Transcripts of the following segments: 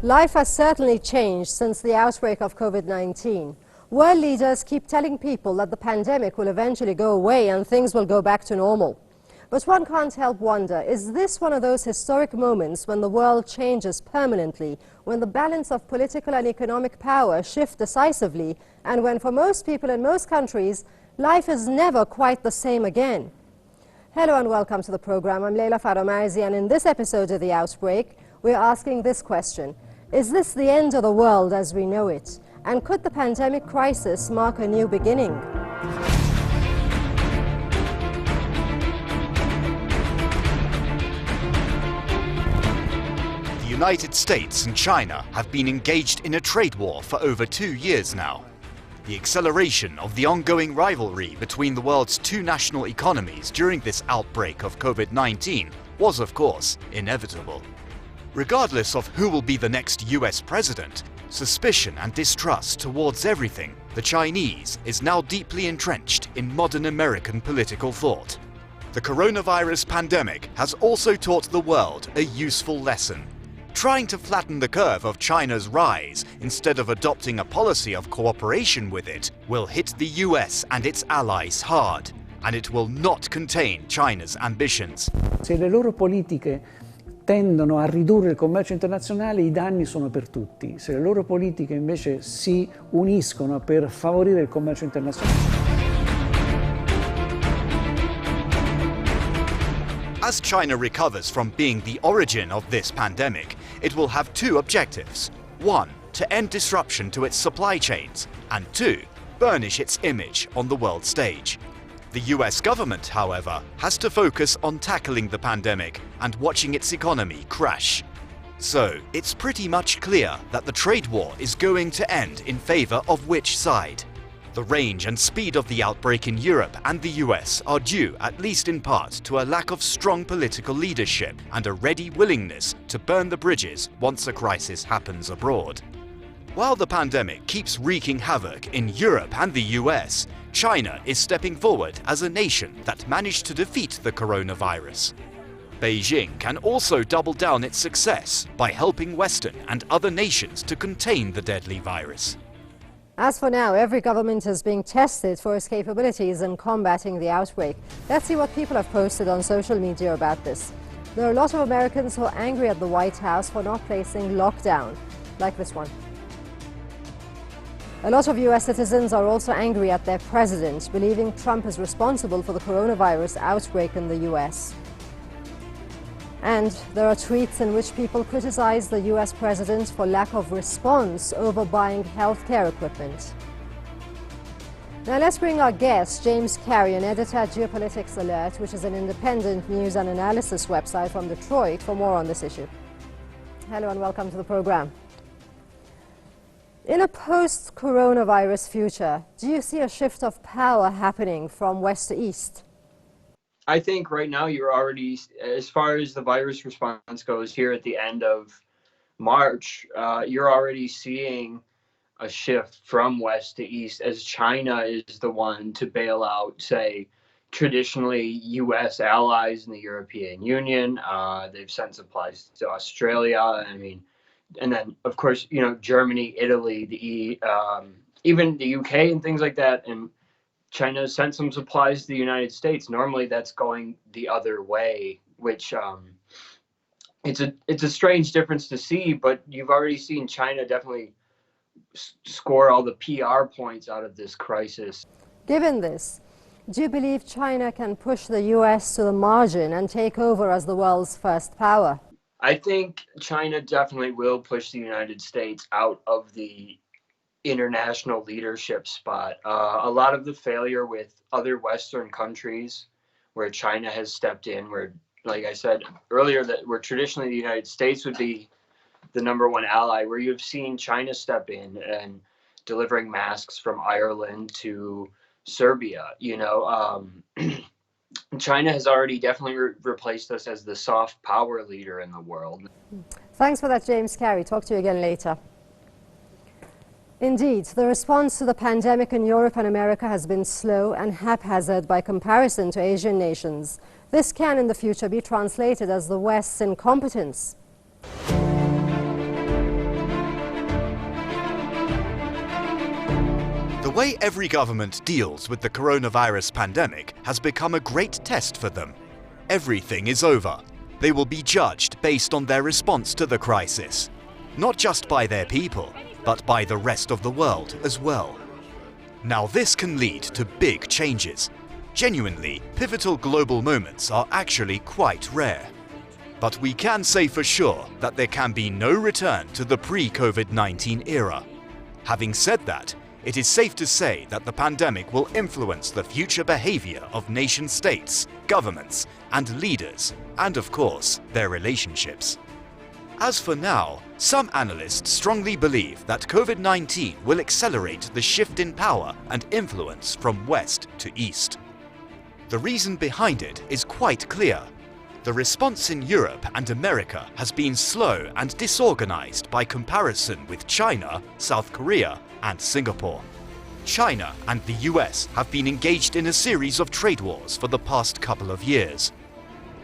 Life has certainly changed since the outbreak of COVID-19. World leaders keep telling people that the pandemic will eventually go away and things will go back to normal. But one can't help wonder, is this one of those historic moments when the world changes permanently, when the balance of political and economic power shift decisively, and when for most people in most countries, life is never quite the same again? Hello and welcome to the program. I'm Leila Faromarzi, and in this episode of The Outbreak, we're asking this question. Is this the end of the world as we know it? And could the pandemic crisis mark a new beginning? The United States and China have been engaged in a trade war for over 2 years now. The acceleration of the ongoing rivalry between the world's two national economies during this outbreak of COVID-19 was, of course, inevitable. Regardless of who will be the next US president, suspicion and distrust towards everything the Chinese is now deeply entrenched in modern American political thought. The coronavirus pandemic has also taught the world a useful lesson. Trying to flatten the curve of China's rise instead of adopting a policy of cooperation with it will hit the US and its allies hard, and it will not contain China's ambitions. Se le loro politiche tendono a ridurre il commercio internazionale, i danni sono per tutti. Se le loro politiche invece si uniscono per favorire il commercio internazionale. As China recovers from being the origin of this pandemic, it will have two objectives. One, to end disruption to its supply chains, and two, burnish its image on the world stage. The US government, however, has to focus on tackling the pandemic and watching its economy crash. So, it's pretty much clear that the trade war is going to end in favor of which side. The range and speed of the outbreak in Europe and the US are due, at least in part, to a lack of strong political leadership and a ready willingness to burn the bridges once a crisis happens abroad. While the pandemic keeps wreaking havoc in Europe and the US, China is stepping forward as a nation that managed to defeat the coronavirus. Beijing can also double down its success by helping Western and other nations to contain the deadly virus. As for now, every government is being tested for its capabilities in combating the outbreak. Let's see what people have posted on social media about this. There are a lot of Americans who are angry at the White House for not placing lockdown, like this one. A lot of US citizens are also angry at their president, believing Trump is responsible for the coronavirus outbreak in the US. And there are tweets in which people criticize the US president for lack of response over buying healthcare equipment. Now let's bring our guest, James Carey, an editor at Geopolitics Alert, which is an independent news and analysis website from Detroit, for more on this issue. Hello and welcome to the program. In a post-coronavirus future, do you see a shift of power happening from west to east? I think right now you're already, as far as the virus response goes here at the end of March, you're already seeing a shift from west to east as China is the one to bail out, say, traditionally U.S. allies in the European Union. They've sent supplies to Australia. And then, of course, Germany, Italy, even the UK and things like that. And China sent some supplies to the United States. Normally, that's going the other way, which it's a strange difference to see. But you've already seen China definitely score all the PR points out of this crisis. Given this, do you believe China can push the US to the margin and take over as the world's first power? I think China definitely will push the United States out of the international leadership spot. A lot of the failure with other Western countries where China has stepped in, where, like I said earlier, that where traditionally the United States would be the number one ally, where you've seen China step in and delivering masks from Ireland to Serbia, China has already definitely replaced us as the soft power leader in the world. Thanks for that, James Carey. Talk to you again later. Indeed, the response to the pandemic in Europe and America has been slow and haphazard by comparison to Asian nations. This can in the future be translated as the West's incompetence. way every government deals with the coronavirus pandemic has become a great test for them. Everything is over. They will be judged based on their response to the crisis, not just by their people, but by the rest of the world as well. Now this can lead to big changes. Genuinely, pivotal global moments are actually quite rare. But we can say for sure that there can be no return to the pre-COVID-19 era. Having said that, it is safe to say that the pandemic will influence the future behavior of nation-states, governments, and leaders, and of course, their relationships. As for now, some analysts strongly believe that COVID-19 will accelerate the shift in power and influence from West to East. The reason behind it is quite clear. The response in Europe and America has been slow and disorganized by comparison with China, South Korea, and Singapore. China and the US have been engaged in a series of trade wars for the past couple of years.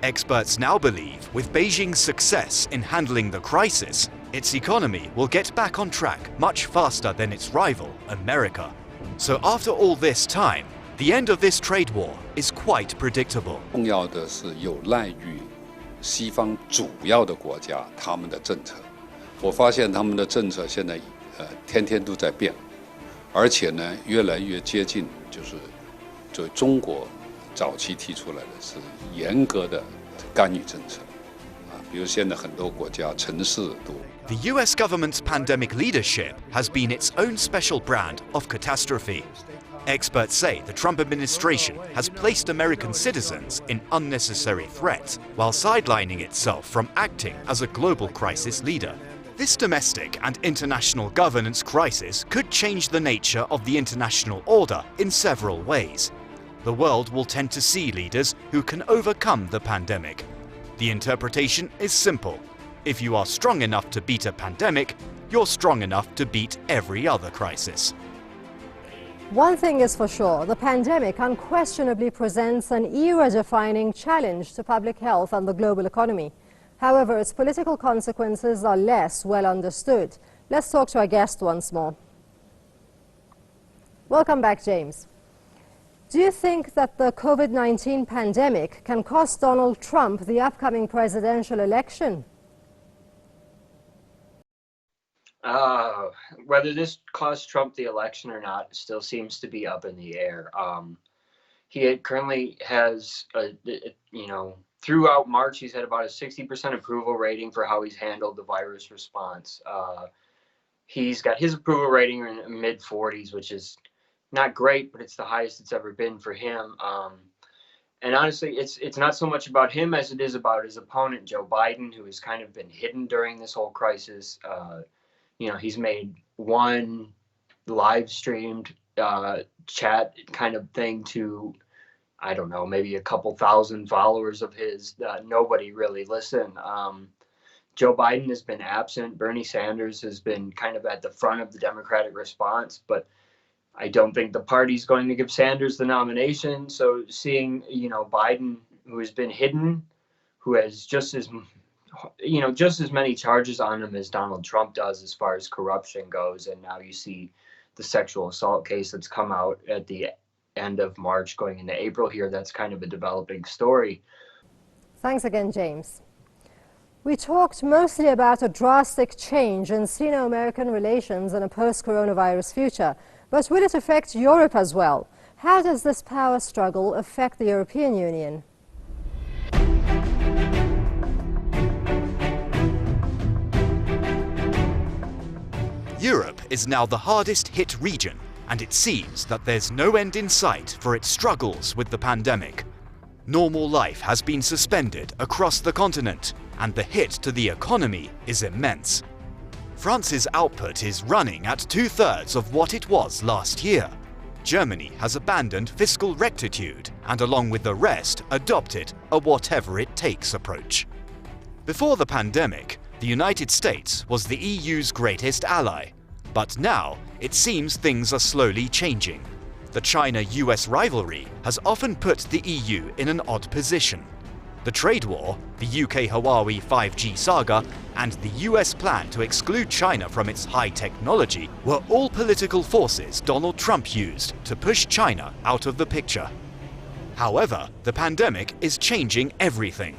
Experts now believe with Beijing's success in handling the crisis, its economy will get back on track much faster than its rival, America. So after all this time, the end of this trade war is quite predictable. 重要的是有赖于西方主要的国家他们的政策。我发现他们的政策现在天天都在变，而且呢越来越接近就中国早期提出来的是严格的干预政策啊，比如现在很多国家城市都。The US government's pandemic leadership has been its own special brand of catastrophe. Experts say the Trump administration has placed American citizens in unnecessary threat while sidelining itself from acting as a global crisis leader. This domestic and international governance crisis could change the nature of the international order in several ways. The world will tend to see leaders who can overcome the pandemic. The interpretation is simple. If you are strong enough to beat a pandemic, you're strong enough to beat every other crisis. One thing is for sure, the pandemic unquestionably presents an era-defining challenge to public health and the global economy. However, its political consequences are less well understood. Let's talk to our guest once more. Welcome back, James. Do you think that the COVID-19 pandemic can cost Donald Trump the upcoming presidential election? Whether this costs Trump the election or not still seems to be up in the air. He currently has, throughout March, he's had about a 60% approval rating for how he's handled the virus response. He's got his approval rating in the mid-40s, which is not great, but it's the highest it's ever been for him. And honestly, it's not so much about him as it is about his opponent, Joe Biden, who has kind of been hidden during this whole crisis. He's made one live streamed chat kind of thing to, I don't know, maybe a couple thousand followers of his. Nobody really listened. Joe Biden has been absent. Bernie Sanders has been kind of at the front of the Democratic response, but I don't think the party's going to give Sanders the nomination. So seeing, Biden, who has been hidden, who has just as many charges on him as Donald Trump does as far as corruption goes. And now you see the sexual assault case that's come out at the end of March going into April here. That's kind of a developing story. Thanks again, James. We talked mostly about a drastic change in Sino-American relations in a post-coronavirus future. But will it affect Europe as well? How does this power struggle affect the European Union? Europe is now the hardest hit region, and it seems that there's no end in sight for its struggles with the pandemic. Normal life has been suspended across the continent, and the hit to the economy is immense. France's output is running at 2/3 of what it was last year. Germany has abandoned fiscal rectitude and along with the rest adopted a whatever-it-takes approach. Before the pandemic, the United States was the EU's greatest ally, but now it seems things are slowly changing. The China-US rivalry has often put the EU in an odd position. The trade war, the UK-Huawei 5G saga, and the US plan to exclude China from its high technology were all political forces Donald Trump used to push China out of the picture. However, the pandemic is changing everything.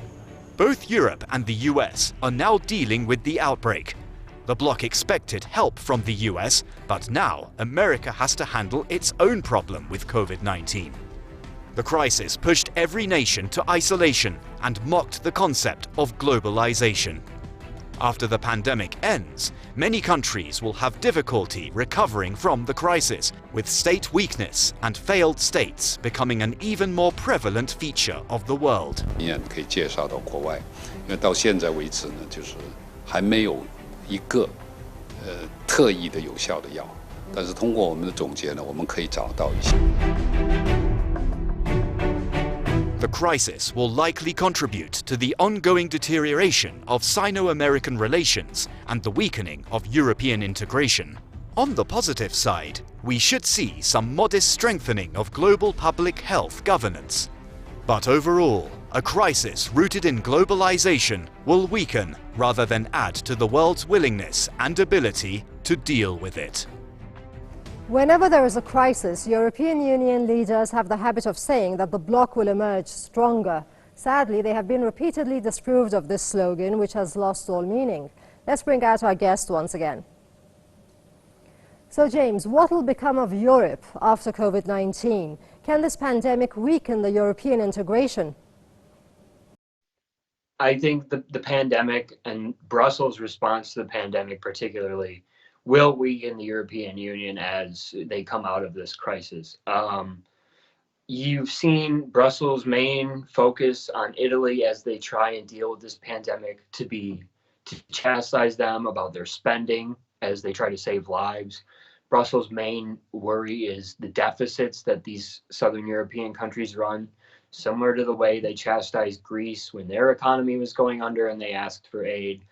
Both Europe and the US are now dealing with the outbreak. The bloc expected help from the US, but now America has to handle its own problem with COVID-19. The crisis pushed every nation to isolation and mocked the concept of globalization. After the pandemic ends, many countries will have difficulty recovering from the crisis, with state weakness and failed states becoming an even more prevalent feature of the world. 可以介绍到国外，因为到现在为止呢，就是还没有一个特异的有效的药，但是通过我们的总结呢，我们可以找到一些。The crisis will likely contribute to the ongoing deterioration of Sino-American relations and the weakening of European integration. On the positive side, we should see some modest strengthening of global public health governance. But overall, a crisis rooted in globalization will weaken rather than add to the world's willingness and ability to deal with it. Whenever there is a crisis, European Union leaders have the habit of saying that the bloc will emerge stronger. Sadly, they have been repeatedly disproved of this slogan, which has lost all meaning. Let's bring out our guest once again. So, James, what will become of Europe after COVID-19? Can this pandemic weaken the European integration? I think the pandemic and Brussels' response to the pandemic particularly will weaken the European Union as they come out of this crisis. You've seen Brussels' main focus on Italy as they try and deal with this pandemic to chastise them about their spending as they try to save lives. Brussels' main worry is the deficits that these Southern European countries run, similar to the way they chastised Greece when their economy was going under and they asked for aid.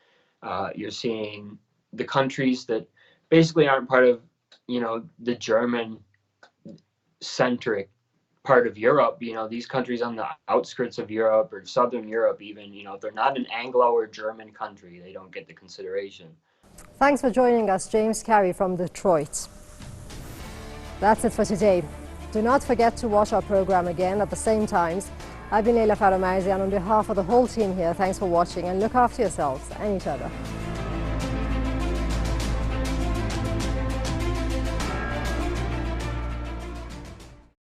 You're seeing the countries that basically aren't part of, the German-centric part of Europe. These countries on the outskirts of Europe or Southern Europe even, they're not an Anglo or German country. They don't get the consideration. Thanks for joining us, James Carey from Detroit. That's it for today. Do not forget to watch our program again at the same times. I've been Leila Faramaizi, and on behalf of the whole team here, thanks for watching and look after yourselves and each other.